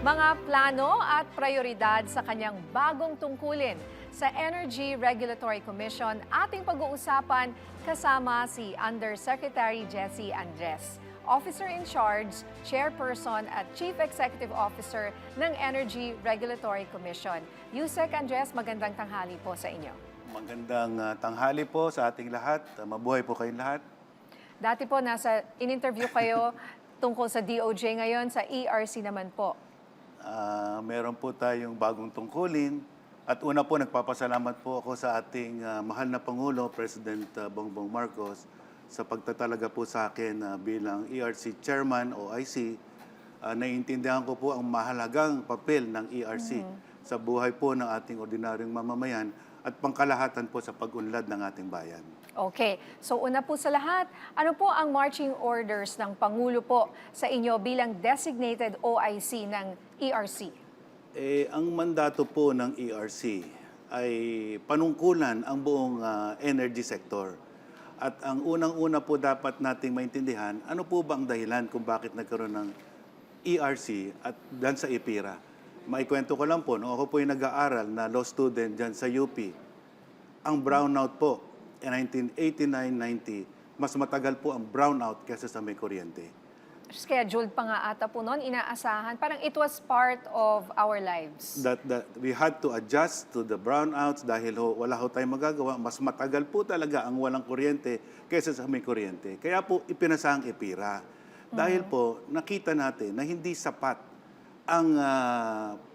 Mga plano at prioridad sa kanyang bagong tungkulin sa Energy Regulatory Commission ating pag-uusapan kasama si Undersecretary Jessie Andres, Officer in Charge, Chairperson at Chief Executive Officer ng Energy Regulatory Commission. Yusek Andres, magandang tanghali po sa inyo. Magandang tanghali po sa ating lahat. Mabuhay po kayong lahat. Dati po in-interview kayo tungkol sa DOJ, ngayon sa ERC naman po. Meron po tayong bagong tungkulin. At una po, nagpapasalamat po ako sa ating mahal na Pangulo, President Bongbong Marcos, sa pagtatalaga po sa akin bilang ERC Chairman o IC. Naiintindihan ko po ang mahalagang papel ng ERC sa buhay po ng ating ordinaryong mamamayan at pangkalahatan po sa pag-unlad ng ating bayan. Okay. So una po sa lahat, ano po ang marching orders ng Pangulo po sa inyo bilang designated OIC ng ERC? Ang mandato po ng ERC ay panungkulan ang buong energy sector. At ang unang-una po dapat nating maintindihan, ano po ba ang dahilan kung bakit nagkaroon ng ERC at dyan sa IPIRA? Maikwento ko lang po, nung ako po yung nag-aaral na law student dyan sa UP, ang brownout po, 1989-90, mas matagal po ang brownout kaysa sa may kuryente. Scheduled pa nga ata po noon, inaasahan. Parang it was part of our lives. That we had to adjust to the brownouts dahil wala tayong magagawa. Mas matagal po talaga ang walang kuryente kaysa sa may kuryente. Kaya po ipinasa ang IPIRA. Dahil po nakita natin na hindi sapat ang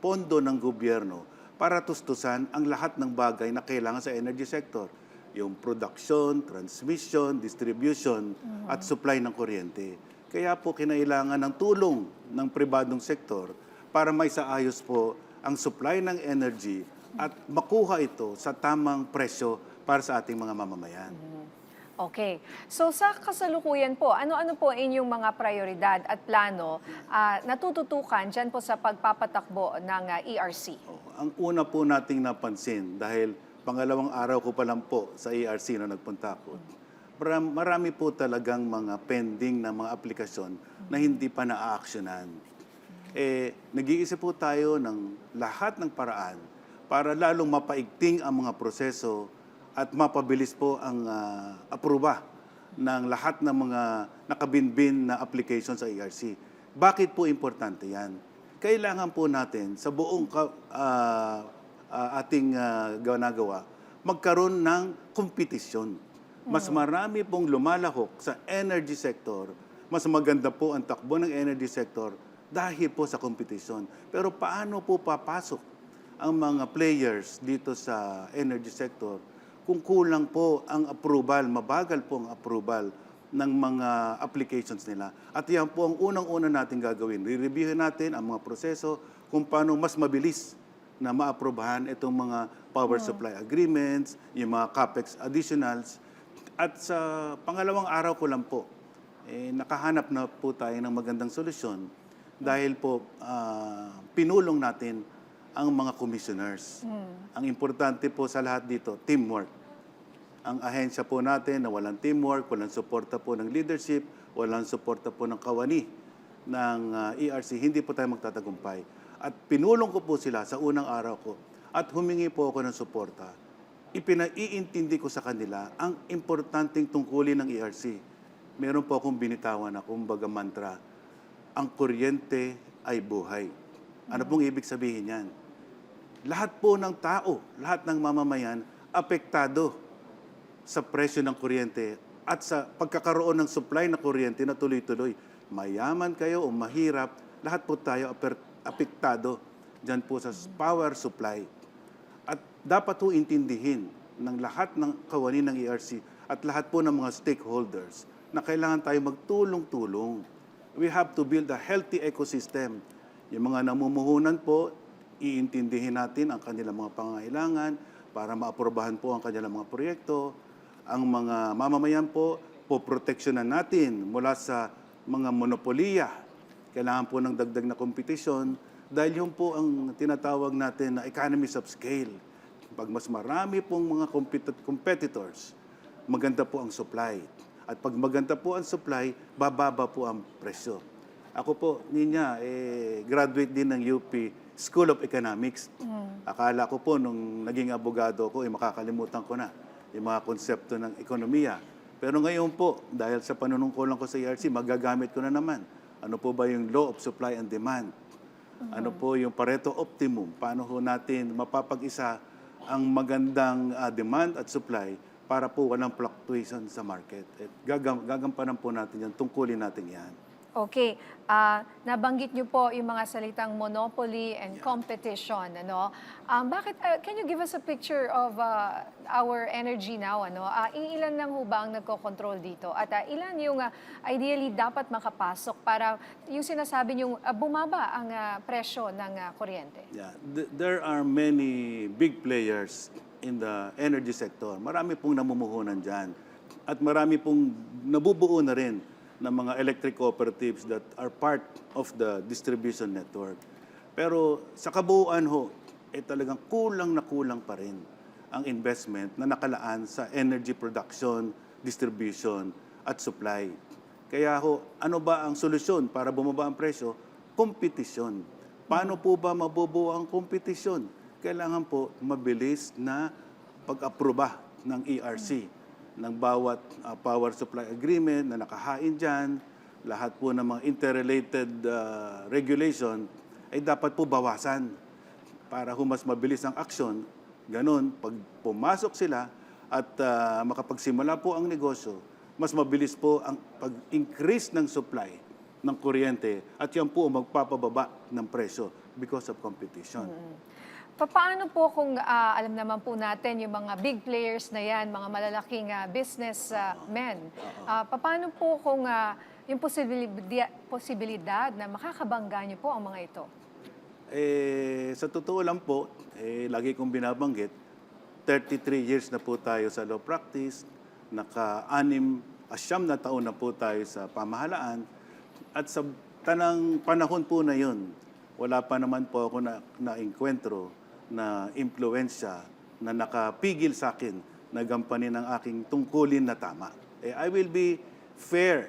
pondo ng gobyerno para tustusan ang lahat ng bagay na kailangan sa energy sector. Yung production, transmission, distribution, at supply ng kuryente. Kaya po kinailangan ng tulong ng pribadong sektor para maisaayos po ang supply ng energy at makuha ito sa tamang presyo para sa ating mga mamamayan. Okay. So sa kasalukuyan po, ano-ano po inyong mga prioridad at plano natututukan dyan po sa pagpapatakbo ng ERC? Ang una po nating napansin dahil pangalawang araw ko pa lang po sa ERC na nagpunta ako. Marami po talagang mga pending na mga aplikasyon na hindi pa na-aaksyonan. Nag-iisip po tayo ng lahat ng paraan para lalong mapaigting ang mga proseso at mapabilis po ang aproba ng lahat ng mga nakabinbin na application sa ERC. Bakit po importante yan? Kailangan po natin sa buong ating ginagawa, magkaroon ng kompetisyon. Mas marami pong lumalahok sa energy sector, mas maganda po ang takbo ng energy sector dahil po sa kompetisyon. Pero paano po papasok ang mga players dito sa energy sector kung kulang po ang approval, mabagal po ang approval ng mga applications nila? At yan po ang unang-una natin gagawin. Re-reviewin natin ang mga proseso kung paano mas mabilis na maaprobahan itong mga power supply agreements, yung mga CAPEX additionals. At sa pangalawang araw ko lang po, nakahanap na po tayo ng magandang solusyon dahil po pinulong natin ang mga commissioners. Ang importante po sa lahat dito, teamwork. Ang ahensya po natin na walang teamwork, walang suporta po ng leadership, walang suporta po ng kawani ng ERC, hindi po tayo magtatagumpay. At pinulong ko po sila sa unang araw ko at humingi po ako ng suporta. Ipinaiintindi ko sa kanila ang importanteng tungkulin ng ERC. Meron po akong binitawan na kumbaga mantra, ang kuryente ay buhay. Ano pong ibig sabihin yan? Lahat po ng tao, lahat ng mamamayan, apektado sa presyo ng kuryente at sa pagkakaroon ng supply na kuryente na tuloy-tuloy. Mayaman kayo o mahirap, lahat po tayo apektado dyan po sa power supply. At dapat po intindihin ng lahat ng kawani ng ERC at lahat po ng mga stakeholders na kailangan tayo magtulong-tulong. We have to build a healthy ecosystem. Yung mga namumuhunan po, iintindihin natin ang kanilang mga pangangailangan para maaprobahan po ang kanilang mga proyekto. Ang mga mamamayan po, poproteksyonan natin mula sa mga monopoliya. Kailangan po ng dagdag na kompetisyon dahil yun po ang tinatawag natin na economies of scale. Pag mas marami pong mga competitors, maganda po ang supply. At pag maganda po ang supply, bababa po ang presyo. Ako po, Ninya, graduate din ng UP School of Economics. Akala ko po nung naging abogado ko, makakalimutan ko na yung mga konsepto ng ekonomiya. Pero ngayon po, dahil sa panunungkulan ko sa ERC, magagamit ko na naman. Ano po ba yung law of supply and demand? Ano po yung Pareto optimum? Paano ho natin mapapag-isa ang magandang demand at supply para po walang fluctuation sa market? At gagampanan po natin yan, tungkulin natin yan. Okay. Nabanggit niyo po yung mga salitang monopoly and competition. Ano? Can you give us a picture of our energy now? Ano? Ilan lang ho ba ang nagko-control dito? At ilan yung ideally dapat makapasok para yung sinasabi niyong bumaba ang presyo ng kuryente? Yeah. There are many big players in the energy sector. Marami pong namumuhunan dyan. At marami pong nabubuo na rin ng mga electric cooperatives that are part of the distribution network. Pero sa kabuuan ho, talagang kulang na kulang pa rin ang investment na nakalaan sa energy production, distribution, at supply. Kaya ho, ano ba ang solusyon para bumaba ang presyo? Kompetisyon. Paano po ba mabubuo ang kompetisyon? Kailangan po mabilis na pag-aproba ng ERC ng bawat power supply agreement na nakahain dyan, lahat po ng mga interrelated regulation ay dapat po bawasan para mas mabilis ang aksyon. Ganon, pag pumasok sila at makapagsimula po ang negosyo, mas mabilis po ang pag-increase ng supply ng kuryente at yan po magpapababa ng presyo because of competition. Paano po kung alam naman po natin yung mga big players na yan, mga malalaking business men, paano po kung yung posibilidad na makakabangga niyo po ang mga ito? Sa totoo lang po, lagi kong binabanggit, 33 years na po tayo sa law practice, naka-anim na taon na po tayo sa pamahalaan, at sa tanang panahon po na yun, wala pa naman po ako na-enkwentro na impluensya na nakapigil sa akin na gampanin ang aking tungkulin na tama. I will be fair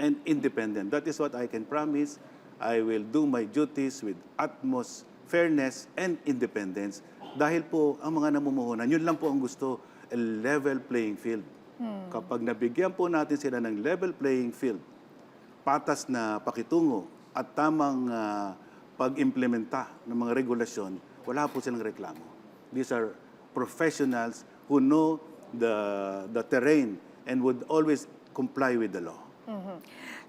and independent. That is what I can promise. I will do my duties with utmost fairness and independence. Dahil po ang mga namumuhunan, yun lang po ang gusto, a level playing field. Kapag nabigyan po natin sila ng level playing field, patas na pakitungo at tamang pag-implementa ng mga regulasyon, wala po silang reklamo. These are professionals who know the terrain and would always comply with the law.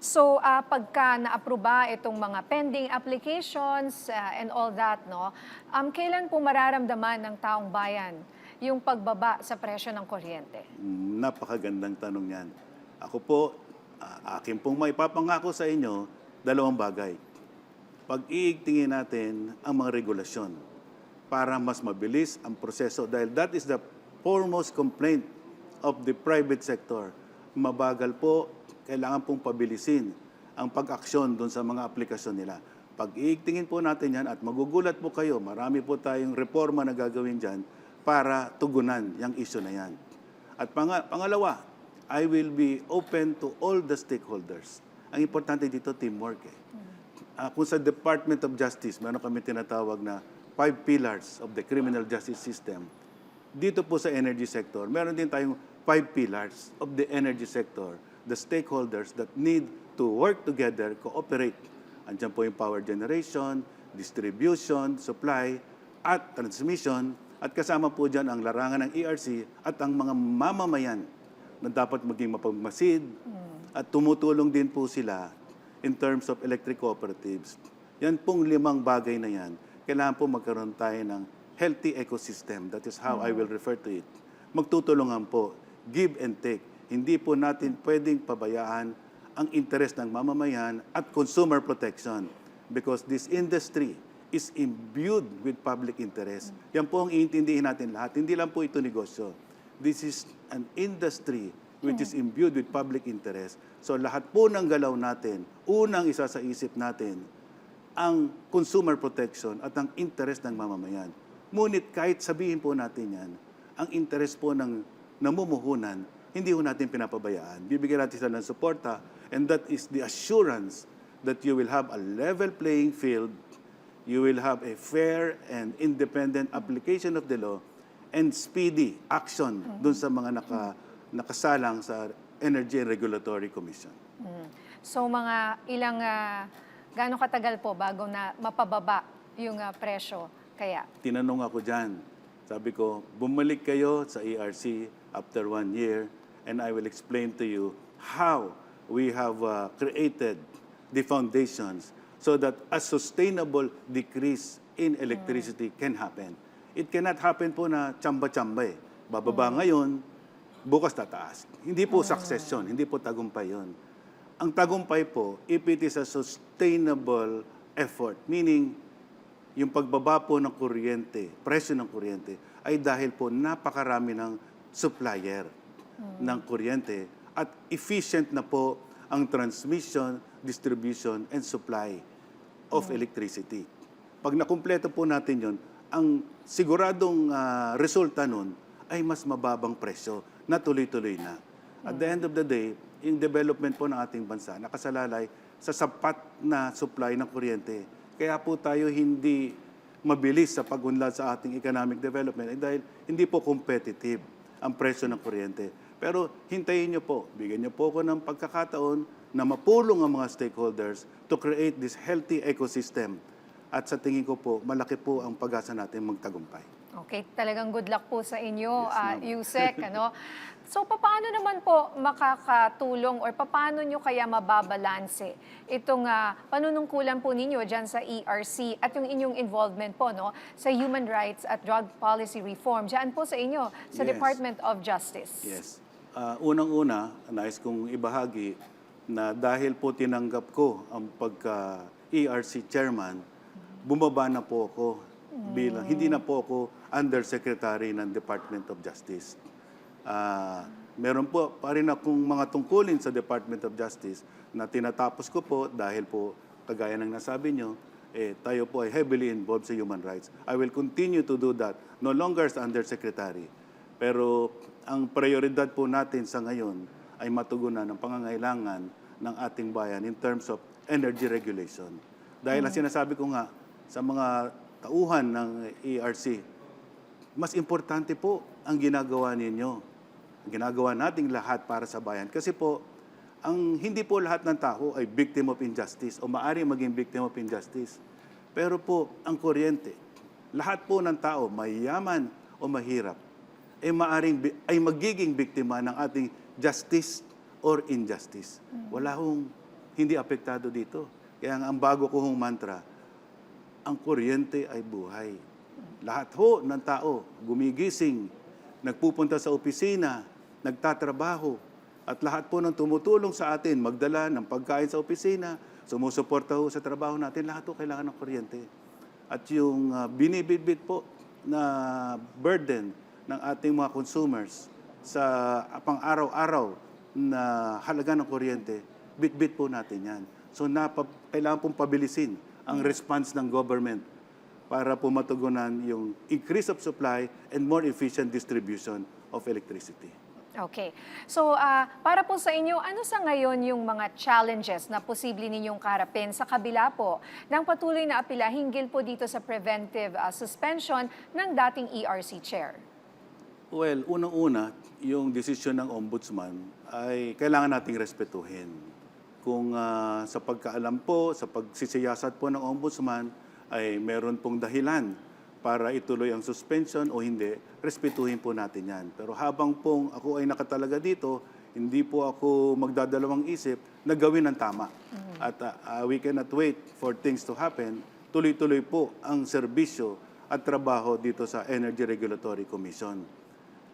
So, pagka na-aproba itong mga pending applications and all that, no, kailan po mararamdaman ng taong bayan yung pagbaba sa presyo ng kuryente? Napakagandang tanong yan. Ako po, akin pong maipapangako sa inyo, dalawang bagay. Pag-iigtingin natin ang mga regulasyon para mas mabilis ang proseso dahil that is the foremost complaint of the private sector. Mabagal po, kailangan pong pabilisin ang pag-aksyon doon sa mga aplikasyon nila. Pag-iigtingin po natin yan at magugulat po kayo, marami po tayong reforma na gagawin dyan para tugunan yung issue na yan. At pangalawa, I will be open to all the stakeholders. Ang importante dito, teamwork. Kung sa Department of Justice, meron kami tinatawag na 5 pillars of the criminal justice system. Dito po sa energy sector, meron din tayong 5 pillars of the energy sector, the stakeholders that need to work together, cooperate. Andiyan po yung power generation, distribution, supply, at transmission. At kasama po dyan ang larangan ng ERC at ang mga mamamayan na dapat maging mapagmasid at tumutulong din po sila in terms of electric cooperatives. Yan pong 5 bagay na yan. Kailangan po magkaroon tayo ng healthy ecosystem. That is how I will refer to it. Magtutulungan po, give and take. Hindi po natin pwedeng pabayaan ang interes ng mamamayan at consumer protection because this industry is imbued with public interest. Yan po ang iintindihin natin lahat. Hindi lang po ito negosyo. This is an industry which is imbued with public interest. So lahat po ng galaw natin, unang isa sa isip natin, ang consumer protection at ang interest ng mamamayan. Ngunit kahit sabihin po natin yan, ang interest po ng namumuhunan, hindi po natin pinapabayaan. Bibigyan natin sila ng suporta and that is the assurance that you will have a level playing field, you will have a fair and independent application of the law, and speedy action dun sa mga nakasalang sa Energy and Regulatory Commission. So mga ilang, gaano katagal po bago na mapababa yung presyo kaya? Tinanong ako dyan. Sabi ko, bumalik kayo sa ERC after 1 year and I will explain to you how we have created the foundations so that a sustainable decrease in electricity can happen. It cannot happen po na tsamba-tsamba eh. Bababa ngayon, bukas tataas. Hindi po succession, hindi po tagumpay yun. Ang tagumpay po, if it is a sustainable effort, meaning yung pagbaba po ng kuryente, presyo ng kuryente, ay dahil po napakarami ng supplier ng kuryente at efficient na po ang transmission, distribution, and supply of electricity. Pag nakumpleto po natin yun, ang siguradong resulta nun ay mas mababang presyo na tuloy-tuloy na. At the end of the day, yung development po ng ating bansa nakasalalay sa sapat na supply ng kuryente. Kaya po tayo hindi mabilis sa pag-unlad sa ating economic development dahil hindi po competitive ang presyo ng kuryente. Pero hintayin niyo po, bigyan niyo po ako ng pagkakataon na mapulong ang mga stakeholders to create this healthy ecosystem. At sa tingin ko po, malaki po ang pag-asa natin magtagumpay. Okay, talagang good luck po sa inyo, Yes, ma'am. Yusek. So, paano naman po makakatulong or paano nyo kaya mababalanse itong panunungkulan po ninyo dyan sa ERC at yung inyong involvement po sa human rights at drug policy reform dyan po sa inyo, sa Yes. Department of Justice? Yes. Unang-una, nais kong ibahagi na dahil po tinanggap ko ang pagka-ERC chairman, bumaba na po ako bilang, hindi na po ako Undersecretary ng Department of Justice. Meron po pa rin akong mga tungkulin sa Department of Justice na tinatapos ko po dahil po, kagaya ng nasabi nyo, tayo po ay heavily involved sa human rights. I will continue to do that, no longer as Undersecretary. Pero ang prioridad po natin sa ngayon ay matugunan ang pangangailangan ng ating bayan in terms of energy regulation. Dahil ang sinasabi ko nga sa mga tauhan ng ERC, mas importante po ang ginagawa ninyo. Ang ginagawa nating lahat para sa bayan. Kasi po, hindi po lahat ng tao ay victim of injustice o maaaring maging victim of injustice. Pero po, ang kuryente, lahat po ng tao, mayaman o mahirap, ay magiging biktima ng ating justice or injustice. Wala hong hindi apektado dito. Kaya ang bago ko hong mantra, ang kuryente ay buhay. Lahat ho ng tao, gumigising, nagpupunta sa opisina, nagtatrabaho, at lahat po ng tumutulong sa atin, magdala ng pagkain sa opisina, sumusuporta ho sa trabaho natin, lahat ho kailangan ng kuryente. At yung binibitbit po na burden ng ating mga consumers sa pang-araw-araw na halaga ng kuryente, bitbit po natin yan. So kailangan pong pabilisin ang response ng government para po matugunan yung increase of supply and more efficient distribution of electricity. Okay. So, para po sa inyo, ano sa ngayon yung mga challenges na posible ninyong kaharapin sa kabila po ng patuloy na apela hinggil po dito sa preventive suspension ng dating ERC chair? Well, unang-una, yung desisyon ng ombudsman ay kailangan nating respetuhin. Kung sa pagkaalam po, sa pagsisiyasat po ng ombudsman, ay meron pong dahilan para ituloy ang suspension o hindi, respetuhin po natin yan. Pero habang pong ako ay nakatalaga dito, hindi po ako magdadalawang isip na gawin ang tama. At we cannot wait for things to happen. Tuloy-tuloy po ang serbisyo at trabaho dito sa Energy Regulatory Commission.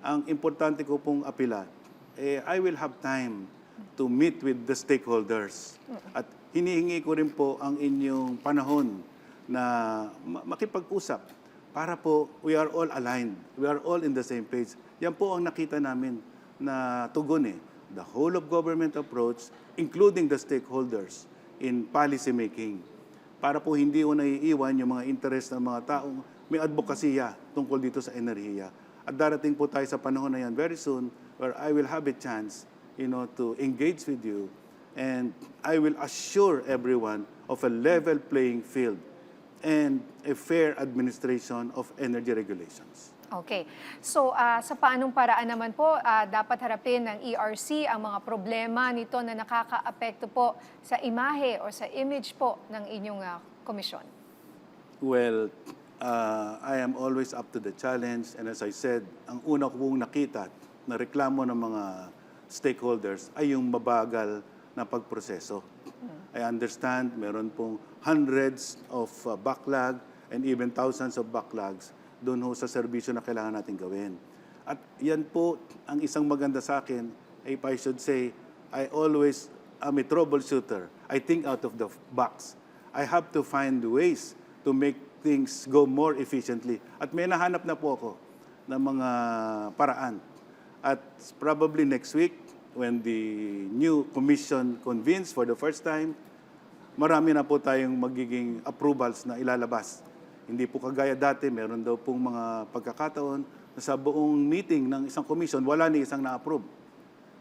Ang importante ko pong apela, I will have time to meet with the stakeholders. At hinihingi ko rin po ang inyong panahon na makipag-usap para po we are all aligned. We are all in the same page. Yan po ang nakita namin na tugon the whole of government approach, including the stakeholders in policy making. Para po hindi o naiiwan yung mga interest ng mga taong may advokasya tungkol dito sa enerhiya. At darating po tayo sa panahon na yan very soon where I will have a chance to engage with you And I will assure everyone of a level playing field and a fair administration of energy regulations. Okay. So, sa paanong paraan naman po, dapat harapin ng ERC ang mga problema nito na nakakaapekto po sa imahe o sa image po ng inyong komisyon? Well, I am always up to the challenge, and as I said, ang una ko pong nakita na reklamo ng mga stakeholders ay yung mabagal na pagproseso. I understand meron pong hundreds of backlog and even thousands of backlogs doon ho sa serbisyo na kailangan natin gawin. At yan po ang isang maganda sa akin, if I should say, I always am a troubleshooter. I think out of the box. I have to find ways to make things go more efficiently. At may nahanap na po ako ng mga paraan. At probably next week, when the new commission convenes for the first time, marami na po tayong magiging approvals na ilalabas. Hindi po kagaya dati, meron daw pong mga pagkakataon na sa buong meeting ng isang commission, wala ni isang na-approve.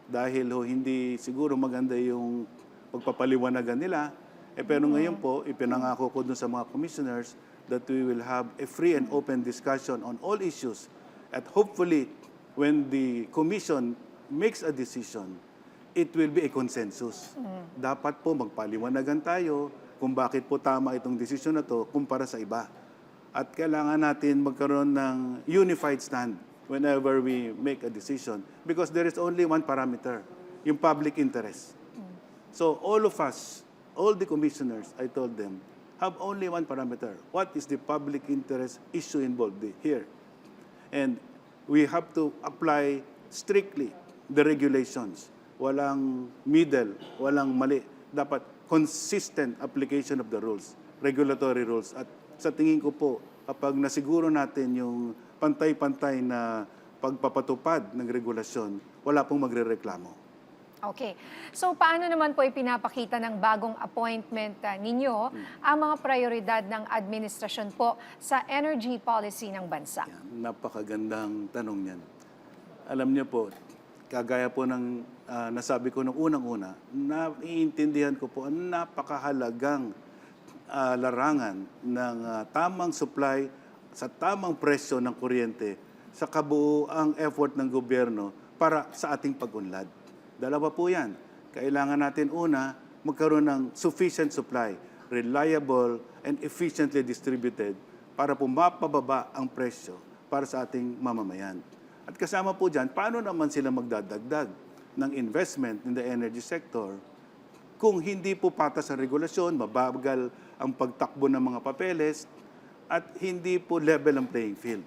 Dahil hindi siguro maganda yung pagpapaliwanagan nila. Pero ngayon po, ipinangako ko dun sa mga commissioners that we will have a free and open discussion on all issues. At hopefully, when the commission makes a decision, it will be a consensus. Dapat po magpaliwanagan tayo kung bakit po tama itong desisyon na to kumpara sa iba. At kailangan natin magkaroon ng unified stand whenever we make a decision because there is only one parameter, yung public interest. So all of us, all the commissioners, I told them, have only one parameter. What is the public interest issue involved here? And we have to apply strictly the regulations. Walang middle, walang mali. Dapat consistent application of the rules, regulatory rules. At sa tingin ko po, kapag nasiguro natin yung pantay-pantay na pagpapatupad ng regulasyon, wala pong magrereklamo. Okay. So, paano naman po ipinapakita ng bagong appointment ninyo ang mga prioridad ng administrasyon po sa energy policy ng bansa? Yan, napakagandang tanong niyan. Alam niyo po, kagaya po ng nasabi ko nung unang-una, naiintindihan ko po ang napakahalagang larangan ng tamang supply sa tamang presyo ng kuryente sa kabuuang effort ng gobyerno para sa ating pag-unlad. Dalawa po yan. Kailangan natin una, magkaroon ng sufficient supply, reliable and efficiently distributed para po mapababa ang presyo para sa ating mamamayan. At kasama po dyan, paano naman sila magdadagdag ng investment in the energy sector kung hindi po patas ang regulasyon, mabagal ang pagtakbo ng mga papeles, at hindi po level ang playing field.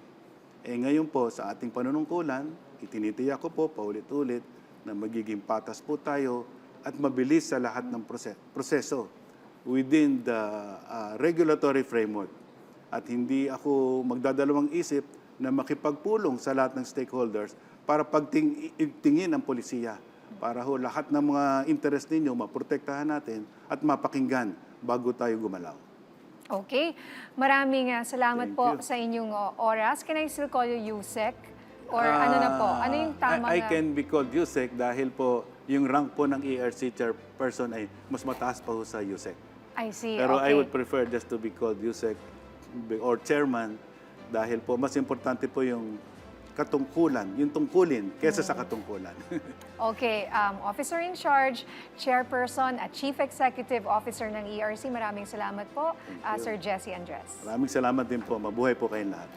Ngayon po, sa ating panunungkulan, itinitiyak ko po paulit-ulit na magiging patas po tayo at mabilis sa lahat ng proseso within the regulatory framework. At hindi ako magdadalawang isip na makipagpulong sa lahat ng stakeholders para pagtingin ang polisiya para ho lahat ng mga interest ninyo maprotektahan natin at mapakinggan bago tayo gumalaw. Okay. Maraming salamat Thank po you. sa inyong oras. Can I still call you Yusek? Or ano na po? Ano yung tamang... I can be called Yusek dahil po yung rank po ng ERC chairperson ay mas mataas pa ho sa Yusek. I see. Pero okay. I would prefer just to be called Yusek or chairman dahil po mas importante po yung katungkulan, yung tungkulin kesa sa katungkulan. Okay, Officer in Charge, Chairperson at Chief Executive Officer ng ERC, maraming salamat po, Sir Jesse Andres. Maraming salamat din po. Mabuhay po kayong lahat.